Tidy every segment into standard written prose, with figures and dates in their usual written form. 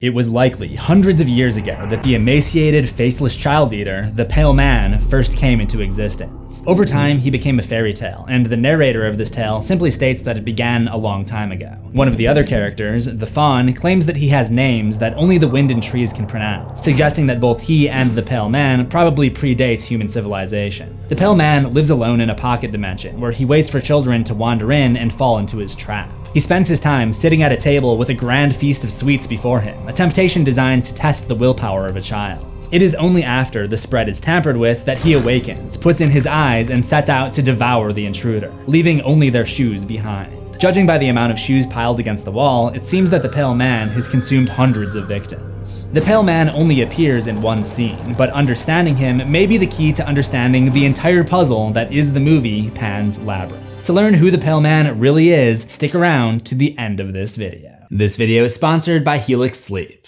It was likely hundreds of years ago that the emaciated, faceless child eater, the Pale Man, first came into existence. Over time, he became a fairy tale, and the narrator of this tale simply states that it began a long time ago. One of the other characters, the Faun, claims that he has names that only the wind and trees can pronounce, suggesting that both he and the Pale Man probably predates human civilization. The Pale Man lives alone in a pocket dimension, where he waits for children to wander in and fall into his trap. He spends his time sitting at a table with a grand feast of sweets before him, a temptation designed to test the willpower of a child. It is only after the spread is tampered with that he awakens, puts in his eyes, and sets out to devour the intruder, leaving only their shoes behind. Judging by the amount of shoes piled against the wall, it seems that the Pale Man has consumed hundreds of victims. The Pale Man only appears in one scene, but understanding him may be the key to understanding the entire puzzle that is the movie Pan's Labyrinth. To learn who the Pale Man really is, stick around to the end of this video. This video is sponsored by Helix Sleep.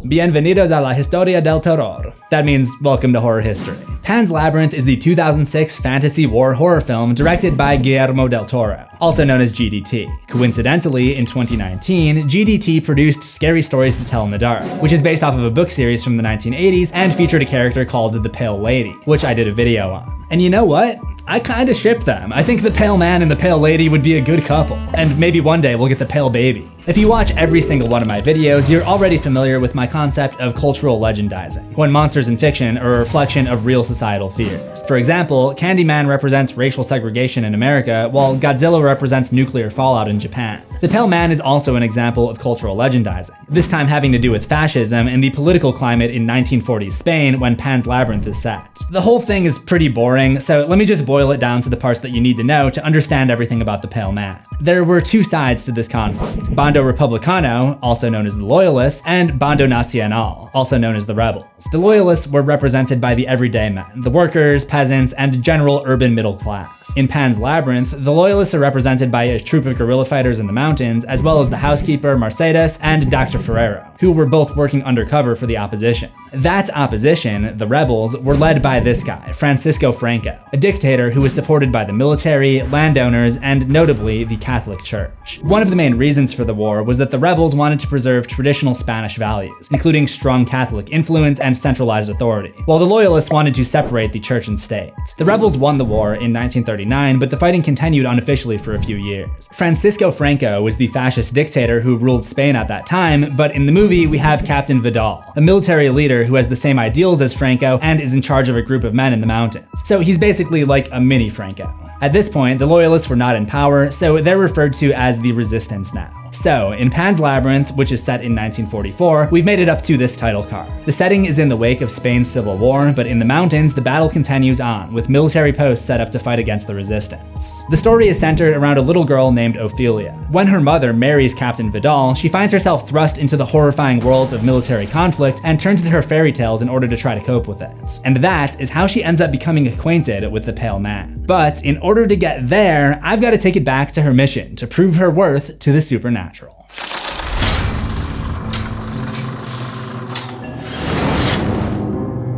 Bienvenidos a la historia del terror. That means welcome to horror history. Pan's Labyrinth is the 2006 fantasy war horror film directed by Guillermo del Toro, also known as GDT. Coincidentally, in 2019, GDT produced Scary Stories to Tell in the Dark, which is based off of a book series from the 1980s and featured a character called the Pale Lady, which I did a video on. And you know what? I kinda ship them. I think the Pale Man and the Pale Lady would be a good couple. And maybe one day we'll get the Pale Baby. If you watch every single one of my videos, you're already familiar with my concept of cultural legendizing, when monsters in fiction are a reflection of real societal fears. For example, Candyman represents racial segregation in America, while Godzilla represents nuclear fallout in Japan. The Pale Man is also an example of cultural legendizing, this time having to do with fascism and the political climate in 1940s Spain when Pan's Labyrinth is set. The whole thing is pretty boring, so let me just boil it down to the parts that you need to know to understand everything about the Pale Man. There were two sides to this conflict: Bando Republicano, also known as the Loyalists, and Bando Nacional, also known as the Rebels. The Loyalists were represented by the everyday men, the workers, peasants, and general urban middle class. In Pan's Labyrinth, the Loyalists are represented by a troop of guerrilla fighters in the mountains, as well as the housekeeper Mercedes and Dr. Ferrero, who were both working undercover for the opposition. That opposition, the rebels, were led by this guy, Francisco Franco, a dictator who was supported by the military, landowners, and notably the Catholic Church. One of the main reasons for the war was that the rebels wanted to preserve traditional Spanish values, including strong Catholic influence and centralized authority, while the Loyalists wanted to separate the church and state. The rebels won the war in 1939, but the fighting continued unofficially for a few years. Francisco Franco was the fascist dictator who ruled Spain at that time, but in the movie we have Captain Vidal, a military leader who has the same ideals as Franco and is in charge of a group of men in the mountains. So he's basically like a mini Franco. At this point, the Loyalists were not in power, so they're referred to as the Resistance now. So, in Pan's Labyrinth, which is set in 1944, we've made it up to this title card. The setting is in the wake of Spain's Civil War, but in the mountains, the battle continues on, with military posts set up to fight against the resistance. The story is centered around a little girl named Ofelia. When her mother marries Captain Vidal, she finds herself thrust into the horrifying world of military conflict and turns to her fairy tales in order to try to cope with it. And that is how she ends up becoming acquainted with the Pale Man. But in order to get there, I've got to take it back to her mission to prove her worth to the supernatural.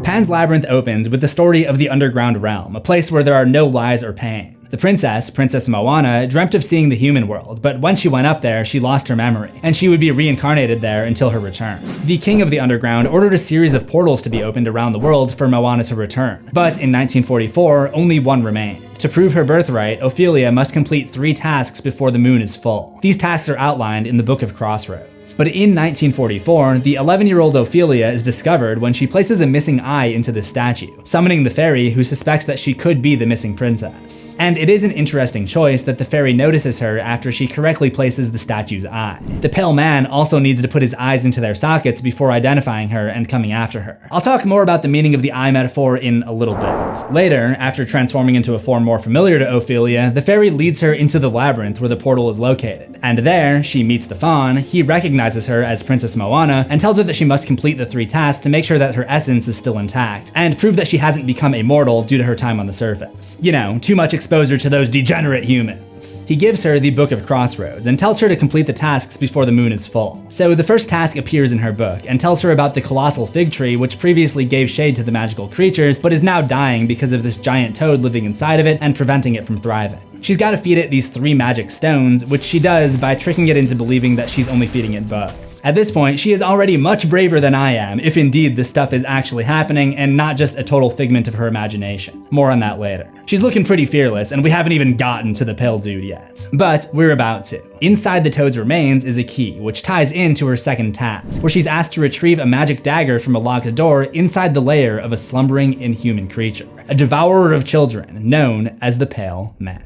Pan's Labyrinth opens with the story of the underground realm, a place where there are no lies or pain. The princess, Princess Moanna, dreamt of seeing the human world, but when she went up there, she lost her memory, and she would be reincarnated there until her return. The king of the underground ordered a series of portals to be opened around the world for Moanna to return, but in 1944, only one remained. To prove her birthright, Ofelia must complete 3 tasks before the moon is full. These tasks are outlined in the Book of Crossroads. But in 1944, the 11-year-old Ofelia is discovered when she places a missing eye into the statue, summoning the fairy who suspects that she could be the missing princess. And it is an interesting choice that the fairy notices her after she correctly places the statue's eye. The Pale Man also needs to put his eyes into their sockets before identifying her and coming after her. I'll talk more about the meaning of the eye metaphor in a little bit. Later, after transforming into a form more familiar to Ofelia, the fairy leads her into the labyrinth where the portal is located. And there, she meets the Faun. He recognizes her as Princess Moanna and tells her that she must complete the 3 tasks to make sure that her essence is still intact, and prove that she hasn't become immortal due to her time on the surface. You know, too much exposure to those degenerate humans. He gives her the Book of Crossroads and tells her to complete the tasks before the moon is full. So the first task appears in her book and tells her about the colossal fig tree which previously gave shade to the magical creatures but is now dying because of this giant toad living inside of it and preventing it from thriving. She's gotta feed it these 3 magic stones, which she does by tricking it into believing that she's only feeding it bugs. At this point, she is already much braver than I am, if indeed this stuff is actually happening and not just a total figment of her imagination. More on that later. She's looking pretty fearless, and we haven't even gotten to the pill dude yet. But we're about to. Inside the toad's remains is a key, which ties into her second task, where she's asked to retrieve a magic dagger from a locked door inside the lair of a slumbering inhuman creature, a devourer of children, known as the Pale Man.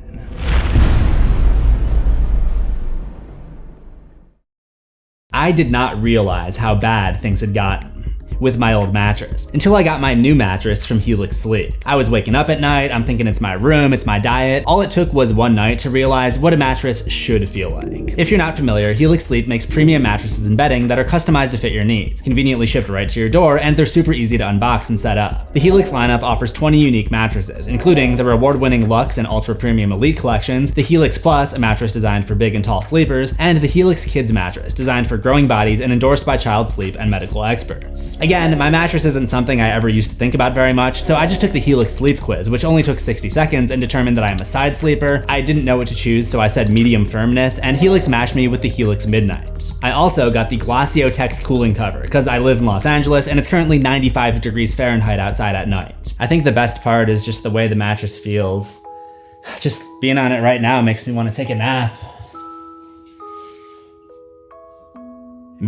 I did not realize how bad things had gotten with my old mattress until I got my new mattress from Helix Sleep. I was waking up at night, I'm thinking it's my room, it's my diet. All it took was one night to realize what a mattress should feel like. If you're not familiar, Helix Sleep makes premium mattresses and bedding that are customized to fit your needs, conveniently shipped right to your door, and they're super easy to unbox and set up. The Helix lineup offers 20 unique mattresses, including the award-winning Luxe and Ultra Premium Elite collections, the Helix Plus, a mattress designed for big and tall sleepers, and the Helix Kids mattress, designed for growing bodies and endorsed by child sleep and medical experts. Again, my mattress isn't something I ever used to think about very much, so I just took the Helix Sleep Quiz, which only took 60 seconds, and determined that I'm a side sleeper. I didn't know what to choose, so I said medium firmness, and Helix matched me with the Helix Midnight. I also got the Glaciotex cooling cover, because I live in Los Angeles, and it's currently 95 degrees Fahrenheit outside at night. I think the best part is just the way the mattress feels. Just being on it right now makes me want to take a nap.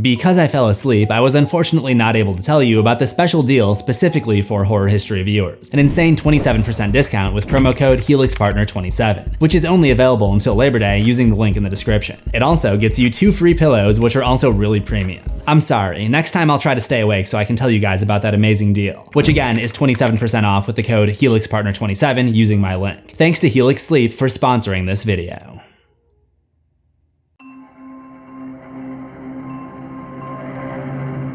Because I fell asleep, I was unfortunately not able to tell you about the special deal specifically for horror history viewers, an insane 27% discount with promo code HelixPartner27, which is only available until Labor Day using the link in the description. It also gets you 2 free pillows, which are also really premium. I'm sorry, next time I'll try to stay awake so I can tell you guys about that amazing deal, which again is 27% off with the code HelixPartner27 using my link. Thanks to Helix Sleep for sponsoring this video.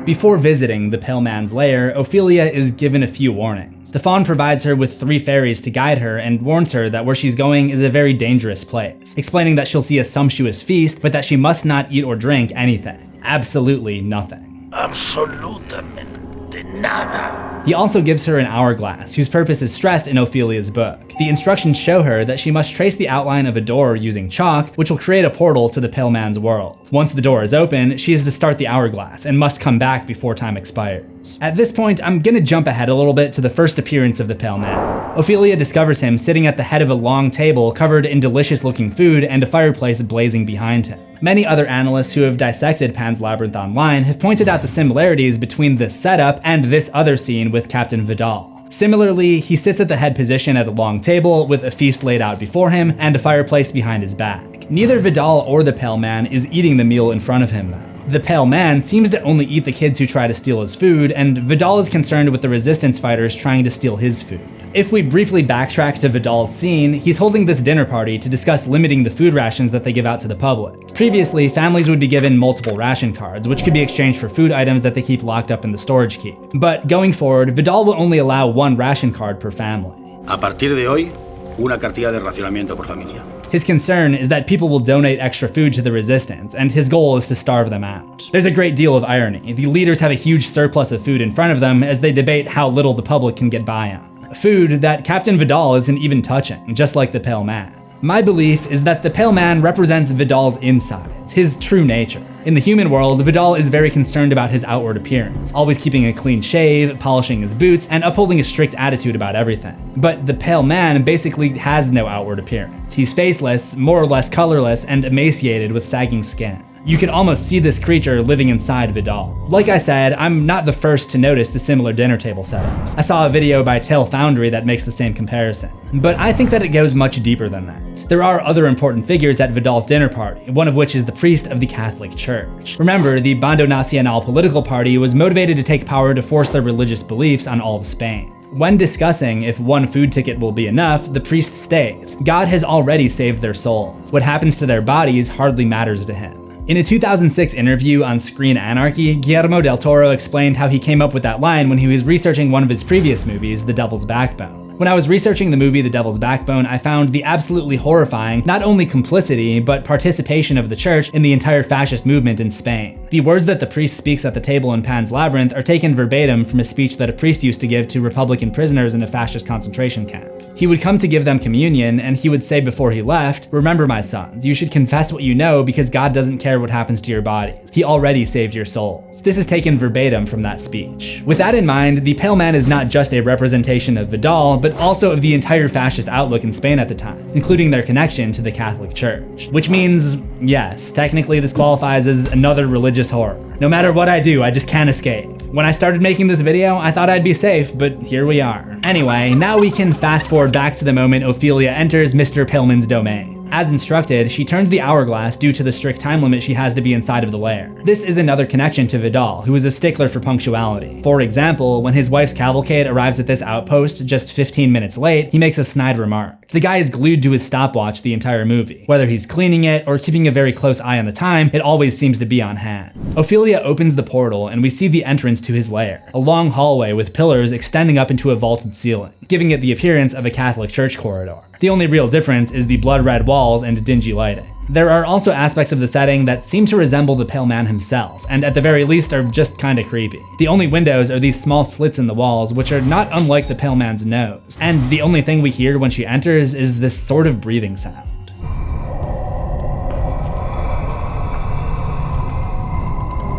Before visiting the Pale Man's lair, Ofelia is given a few warnings. The faun provides her with 3 fairies to guide her and warns her that where she's going is a very dangerous place, explaining that she'll see a sumptuous feast, but that she must not eat or drink anything. Absolutely nothing. Absolutamente nada. He also gives her an hourglass, whose purpose is stressed in Ophelia's book. The instructions show her that she must trace the outline of a door using chalk, which will create a portal to the Pale Man's world. Once the door is open, she is to start the hourglass and must come back before time expires. At this point, I'm gonna jump ahead a little bit to the first appearance of the Pale Man. Ophelia discovers him sitting at the head of a long table covered in delicious looking food and a fireplace blazing behind him. Many other analysts who have dissected Pan's Labyrinth online have pointed out the similarities between this setup and this other scene with Captain Vidal. Similarly, he sits at the head position at a long table with a feast laid out before him and a fireplace behind his back. Neither Vidal or the Pale Man is eating the meal in front of him though. The Pale Man seems to only eat the kids who try to steal his food, and Vidal is concerned with the resistance fighters trying to steal his food. If we briefly backtrack to Vidal's scene, he's holding this dinner party to discuss limiting the food rations that they give out to the public. Previously, families would be given multiple ration cards, which could be exchanged for food items that they keep locked up in the storage keep. But going forward, Vidal will only allow 1 ration card per family. A partir de hoy, una cartilla de racionamiento por familia. His concern is that people will donate extra food to the resistance, and his goal is to starve them out. There's a great deal of irony. The leaders have a huge surplus of food in front of them as they debate how little the public can get by on. Food that Captain Vidal isn't even touching, just like the Pale Man. My belief is that the Pale Man represents Vidal's insides, his true nature. In the human world, Vidal is very concerned about his outward appearance, always keeping a clean shave, polishing his boots, and upholding a strict attitude about everything. But the Pale Man basically has no outward appearance. He's faceless, more or less colorless, and emaciated with sagging skin. You can almost see this creature living inside Vidal. Like I said, I'm not the first to notice the similar dinner table setups. I saw a video by Tail Foundry that makes the same comparison. But I think that it goes much deeper than that. There are other important figures at Vidal's dinner party, one of which is the priest of the Catholic Church. Remember, the Bando Nacional political party was motivated to take power to force their religious beliefs on all of Spain. When discussing if 1 food ticket will be enough, the priest states, God has already saved their souls. What happens to their bodies hardly matters to him. In a 2006 interview on Screen Anarchy, Guillermo del Toro explained how he came up with that line when he was researching one of his previous movies, The Devil's Backbone. When I was researching the movie The Devil's Backbone, I found the absolutely horrifying, not only complicity, but participation of the church in the entire fascist movement in Spain. The words that the priest speaks at the table in Pan's Labyrinth are taken verbatim from a speech that a priest used to give to Republican prisoners in a fascist concentration camp. He would come to give them communion, and he would say before he left, "Remember, my sons, you should confess what you know because God doesn't care what happens to your bodies. He already saved your souls." This is taken verbatim from that speech. With that in mind, the Pale Man is not just a representation of Vidal, but also of the entire fascist outlook in Spain at the time, including their connection to the Catholic Church. Which means, yes, technically this qualifies as another religious horror. No matter what I do, I just can't escape. When I started making this video, I thought I'd be safe, but here we are. Anyway, now we can fast forward back to the moment Ofelia enters Mr. Paleman's domain. As instructed, she turns the hourglass due to the strict time limit she has to be inside of the lair. This is another connection to Vidal, who is a stickler for punctuality. For example, when his wife's cavalcade arrives at this outpost just 15 minutes late, he makes a snide remark. The guy is glued to his stopwatch the entire movie. Whether he's cleaning it or keeping a very close eye on the time, it always seems to be on hand. Ofelia opens the portal and we see the entrance to his lair, a long hallway with pillars extending up into a vaulted ceiling, giving it the appearance of a Catholic church corridor. The only real difference is the blood red walls and dingy lighting. There are also aspects of the setting that seem to resemble the Pale Man himself, and at the very least are just kinda creepy. The only windows are these small slits in the walls, which are not unlike the Pale Man's nose, and the only thing we hear when she enters is this sort of breathing sound.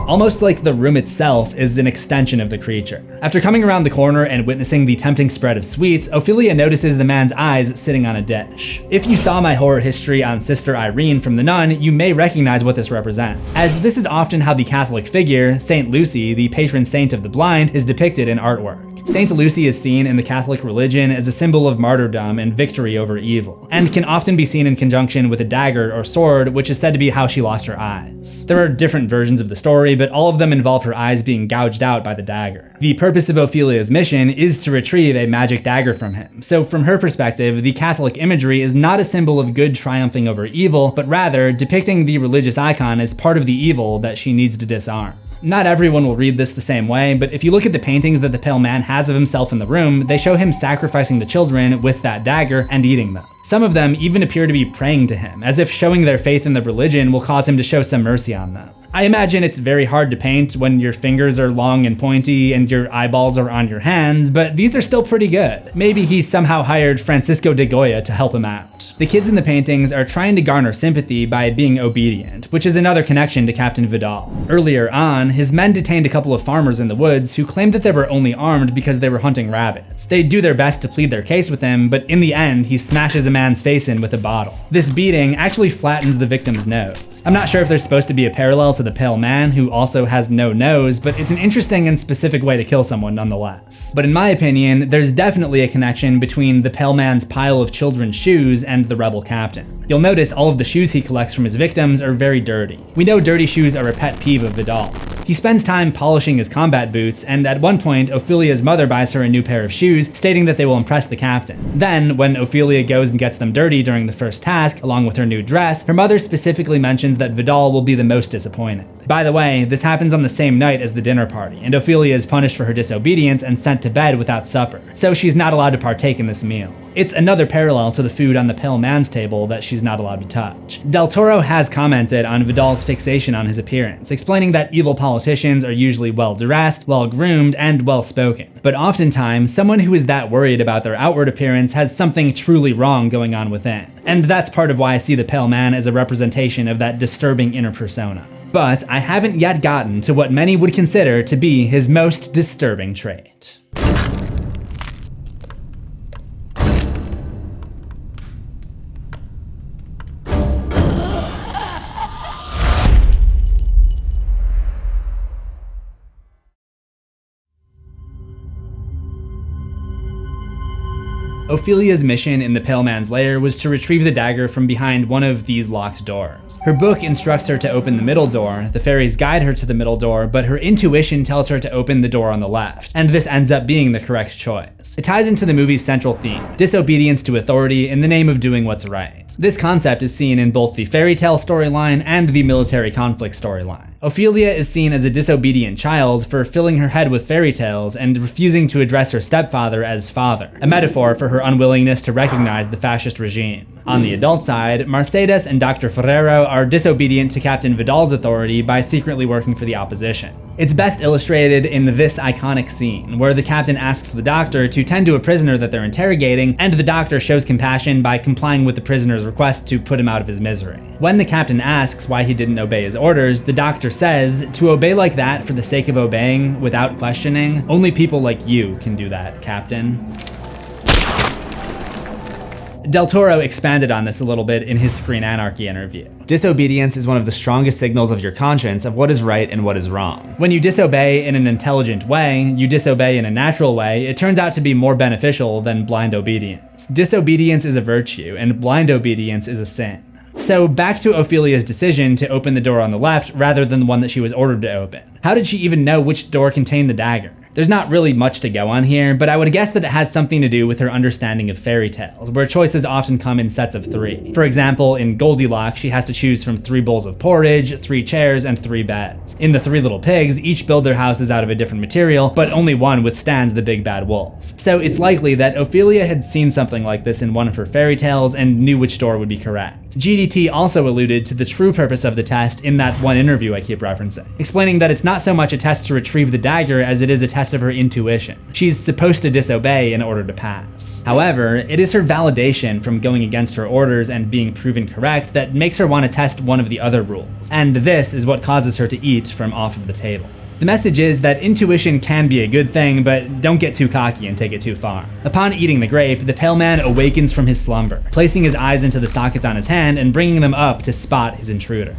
Almost like the room itself is an extension of the creature. After coming around the corner and witnessing the tempting spread of sweets, Ofelia notices the man's eyes sitting on a dish. If you saw my horror history on Sister Irene from The Nun, you may recognize what this represents, as this is often how the Catholic figure, Saint Lucy, the patron saint of the blind, is depicted in artwork. Saint Lucy is seen in the Catholic religion as a symbol of martyrdom and victory over evil, and can often be seen in conjunction with a dagger or sword, which is said to be how she lost her eyes. There are different versions of the story, but all of them involve her eyes being gouged out by the dagger. The purpose of Ophelia's mission is to retrieve a magic dagger from him, so from her perspective, the Catholic imagery is not a symbol of good triumphing over evil, but rather depicting the religious icon as part of the evil that she needs to disarm. Not everyone will read this the same way, but if you look at the paintings that the Pale Man has of himself in the room, they show him sacrificing the children with that dagger and eating them. Some of them even appear to be praying to him, as if showing their faith in the religion will cause him to show some mercy on them. I imagine it's very hard to paint when your fingers are long and pointy and your eyeballs are on your hands, but these are still pretty good. Maybe he somehow hired Francisco de Goya to help him out. The kids in the paintings are trying to garner sympathy by being obedient, which is another connection to Captain Vidal. Earlier on, his men detained a couple of farmers in the woods who claimed that they were only armed because they were hunting rabbits. They do their best to plead their case with him, but in the end, he smashes a man's face in with a bottle. This beating actually flattens the victim's nose. I'm not sure if there's supposed to be a parallel to the Pale Man, who also has no nose, but it's an interesting and specific way to kill someone nonetheless. But in my opinion, there's definitely a connection between the Pale Man's pile of children's shoes and the rebel captain. You'll notice all of the shoes he collects from his victims are very dirty. We know dirty shoes are a pet peeve of Vidal's. He spends time polishing his combat boots, and at one point, Ophelia's mother buys her a new pair of shoes, stating that they will impress the captain. Then, when Ofelia goes and gets them dirty during the first task, along with her new dress, her mother specifically mentions that Vidal will be the most disappointed. By the way, this happens on the same night as the dinner party, and Ofelia is punished for her disobedience and sent to bed without supper, so she's not allowed to partake in this meal. It's another parallel to the food on the Pale Man's table that she's not allowed to touch. Del Toro has commented on Vidal's fixation on his appearance, explaining that evil politicians are usually well-dressed, well-groomed, and well-spoken. But oftentimes, someone who is that worried about their outward appearance has something truly wrong going on within. And that's part of why I see the Pale Man as a representation of that disturbing inner persona. But I haven't yet gotten to what many would consider to be his most disturbing trait. Ophelia's mission in the Pale Man's lair was to retrieve the dagger from behind one of these locked doors. Her book instructs her to open the middle door, the fairies guide her to the middle door, but her intuition tells her to open the door on the left, and this ends up being the correct choice. It ties into the movie's central theme, disobedience to authority in the name of doing what's right. This concept is seen in both the fairy tale storyline and the military conflict storyline. Ofelia is seen as a disobedient child for filling her head with fairy tales and refusing to address her stepfather as father, a metaphor for her unwillingness to recognize the fascist regime. On the adult side, Mercedes and Dr. Ferrero are disobedient to Captain Vidal's authority by secretly working for the opposition. It's best illustrated in this iconic scene, where the captain asks the doctor to tend to a prisoner that they're interrogating, and the doctor shows compassion by complying with the prisoner's request to put him out of his misery. When the captain asks why he didn't obey his orders, the doctor says, "To obey like that for the sake of obeying, without questioning, only people like you can do that, Captain." Del Toro expanded on this a little bit in his Screen Anarchy interview. Disobedience is one of the strongest signals of your conscience of what is right and what is wrong. When you disobey in an intelligent way, you disobey in a natural way, it turns out to be more beneficial than blind obedience. Disobedience is a virtue, and blind obedience is a sin. So back to Ophelia's decision to open the door on the left rather than the one that she was ordered to open. How did she even know which door contained the dagger? There's not really much to go on here, but I would guess that it has something to do with her understanding of fairy tales, where choices often come in sets of 3. For example, in Goldilocks, she has to choose from 3 bowls of porridge, 3 chairs, and 3 beds. In The 3 Little Pigs, each build their houses out of a different material, but only one withstands the big bad wolf. So it's likely that Ophelia had seen something like this in one of her fairy tales and knew which door would be correct. GDT also alluded to the true purpose of the test in that one interview I keep referencing, explaining that it's not so much a test to retrieve the dagger as it is a test of her intuition. She's supposed to disobey in order to pass. However, it is her validation from going against her orders and being proven correct that makes her want to test one of the other rules, and this is what causes her to eat from off of the table. The message is that intuition can be a good thing, but don't get too cocky and take it too far. Upon eating the grape, the pale man awakens from his slumber, placing his eyes into the sockets on his hand and bringing them up to spot his intruder.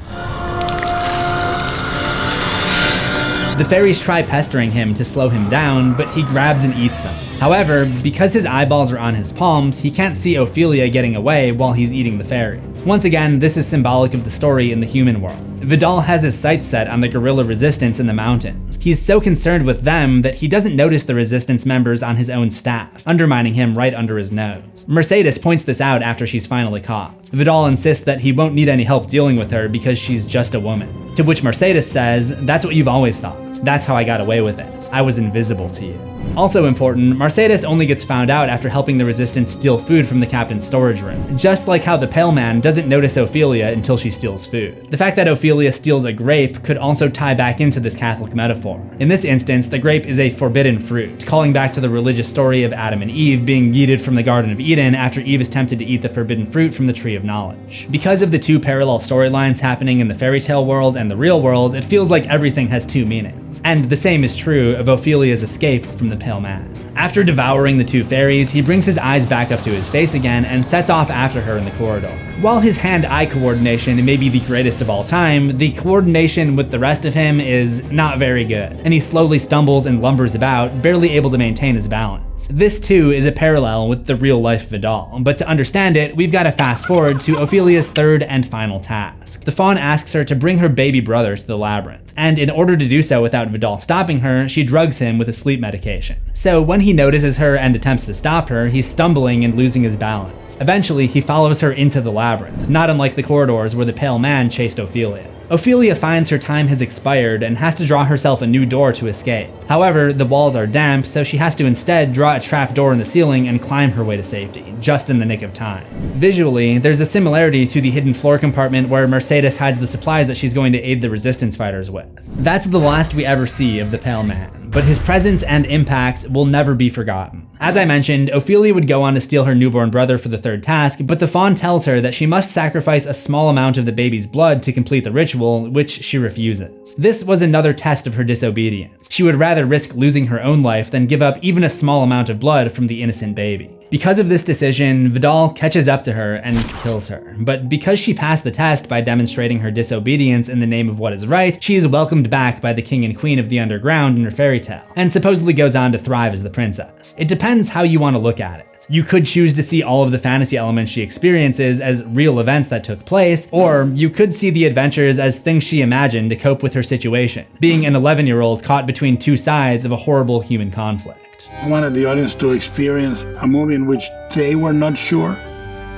The fairies try pestering him to slow him down, but he grabs and eats them. However, because his eyeballs are on his palms, he can't see Ofelia getting away while he's eating the fairies. Once again, this is symbolic of the story in the human world. Vidal has his sights set on the guerrilla resistance in the mountains. He's so concerned with them that he doesn't notice the resistance members on his own staff, undermining him right under his nose. Mercedes points this out after she's finally caught. Vidal insists that he won't need any help dealing with her because she's just a woman. To which Mercedes says, "That's what you've always thought. That's how I got away with it. I was invisible to you." Also important, Mercedes only gets found out after helping the resistance steal food from the captain's storage room, just like how the pale man doesn't notice Ofelia until she steals food. The fact that Ofelia steals a grape could also tie back into this Catholic metaphor. In this instance, the grape is a forbidden fruit, calling back to the religious story of Adam and Eve being yeeted from the Garden of Eden after Eve is tempted to eat the forbidden fruit from the Tree of Knowledge. Because of the 2 parallel storylines happening in the fairy tale world and the real world, it feels like everything has 2 meanings. And the same is true of Ophelia's escape from the pale man. After devouring the 2 fairies, he brings his eyes back up to his face again and sets off after her in the corridor. While his hand-eye coordination may be the greatest of all time, the coordination with the rest of him is not very good, and he slowly stumbles and lumbers about, barely able to maintain his balance. This too is a parallel with the real-life Vidal, but to understand it, we've got to fast forward to Ophelia's 3rd and final task. The faun asks her to bring her baby brother to the labyrinth, and in order to do so without Vidal stopping her, she drugs him with a sleep medication. So when he notices her and attempts to stop her, he's stumbling and losing his balance. Eventually, he follows her into the labyrinth, not unlike the corridors where the pale man chased Ofelia. Ophelia finds her time has expired and has to draw herself a new door to escape. However, the walls are damp, so she has to instead draw a trap door in the ceiling and climb her way to safety, just in the nick of time. Visually, there's a similarity to the hidden floor compartment where Mercedes hides the supplies that she's going to aid the resistance fighters with. That's the last we ever see of the pale man, but his presence and impact will never be forgotten. As I mentioned, Ofelia would go on to steal her newborn brother for the 3rd task, but the faun tells her that she must sacrifice a small amount of the baby's blood to complete the ritual, which she refuses. This was another test of her disobedience. She would rather risk losing her own life than give up even a small amount of blood from the innocent baby. Because of this decision, Vidal catches up to her and kills her. But because she passed the test by demonstrating her disobedience in the name of what is right, she is welcomed back by the king and queen of the underground in her fairy tale, and supposedly goes on to thrive as the princess. It depends how you want to look at it. You could choose to see all of the fantasy elements she experiences as real events that took place, or you could see the adventures as things she imagined to cope with her situation, being an 11-year-old caught between 2 sides of a horrible human conflict. I wanted the audience to experience a movie in which they were not sure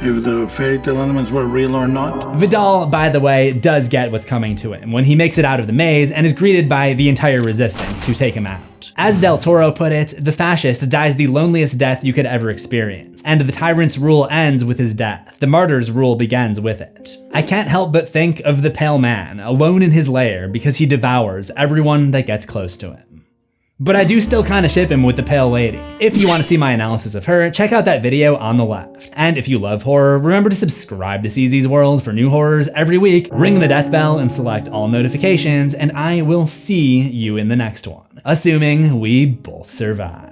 if the fairy tale elements were real or not. Vidal, by the way, does get what's coming to him when he makes it out of the maze and is greeted by the entire resistance who take him out. As Del Toro put it, the fascist dies the loneliest death you could ever experience, ends, and the tyrant's rule ends with his death. The martyr's rule begins with it. I can't help but think of the Pale Man, alone in his lair because he devours everyone that gets close to him. But I do still kinda ship him with the Pale Lady. If you wanna see my analysis of her, check out that video on the left. And if you love horror, remember to subscribe to CZsWorld for new horrors every week, ring the death bell and select all notifications, and I will see you in the next one. Assuming we both survive.